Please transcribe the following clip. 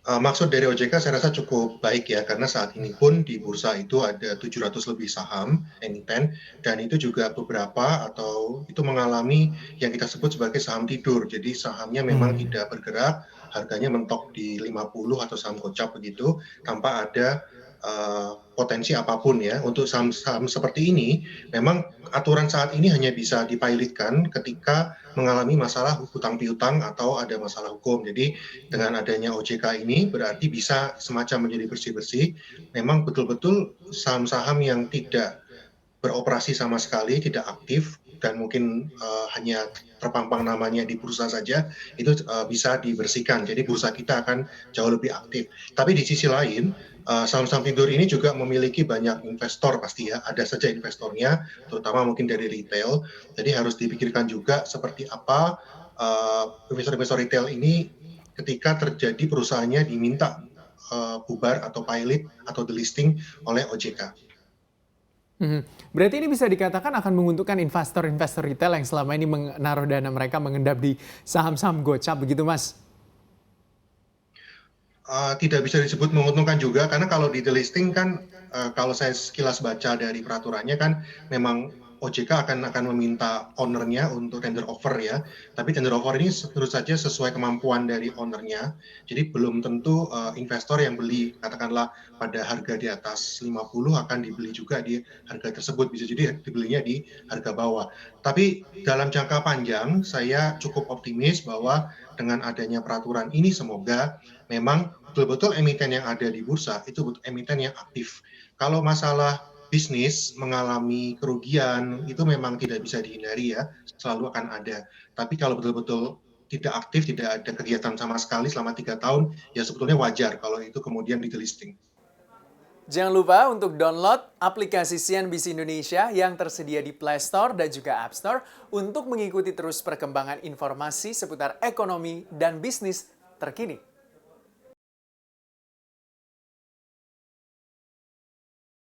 Maksud dari OJK saya rasa cukup baik ya, karena saat ini pun di bursa itu ada 700 lebih saham emiten, dan itu juga beberapa atau itu mengalami yang kita sebut sebagai saham tidur. Jadi sahamnya memang Hmm. tidak bergerak, harganya mentok di 50 atau saham gocap begitu, tanpa ada potensi apapun ya. Untuk saham-saham seperti ini, memang aturan saat ini hanya bisa dipilotkan ketika mengalami masalah hutang piutang atau ada masalah hukum. Jadi dengan adanya OJK ini berarti bisa semacam menjadi bersih-bersih. Memang betul-betul saham-saham yang tidak beroperasi sama sekali, tidak aktif, dan mungkin hanya terpampang namanya di bursa saja, itu bisa dibersihkan. Jadi bursa kita akan jauh lebih aktif. Tapi di sisi lain, saham-saham tidur ini juga memiliki banyak investor pasti ya, ada saja investornya, terutama mungkin dari retail. Jadi harus dipikirkan juga seperti apa investor-investor retail ini ketika terjadi perusahaannya diminta bubar atau pilot atau delisting oleh OJK. Mhm. Berarti ini bisa dikatakan akan menguntungkan investor-investor retail yang selama ini menaruh dana mereka mengendap di saham-saham gocap begitu, Mas? Tidak bisa disebut menguntungkan juga, karena kalau di delisting kan, kalau saya sekilas baca dari peraturannya kan memang OJK akan meminta owner-nya untuk tender offer ya, tapi tender offer ini tentu saja sesuai kemampuan dari owner-nya. Jadi belum tentu, investor yang beli katakanlah pada harga di atas 50 akan dibeli juga di harga tersebut, bisa jadi dibelinya di harga bawah. Tapi dalam jangka panjang saya cukup optimis bahwa dengan adanya peraturan ini semoga memang betul-betul emiten yang ada di bursa itu emiten yang aktif. Kalau masalah bisnis mengalami kerugian itu memang tidak bisa dihindari ya, selalu akan ada. Tapi kalau betul-betul tidak aktif, tidak ada kegiatan sama sekali selama 3 tahun, ya sebetulnya wajar kalau itu kemudian di delisting. Jangan lupa untuk download aplikasi CNBC Indonesia yang tersedia di Play Store dan juga App Store untuk mengikuti terus perkembangan informasi seputar ekonomi dan bisnis terkini.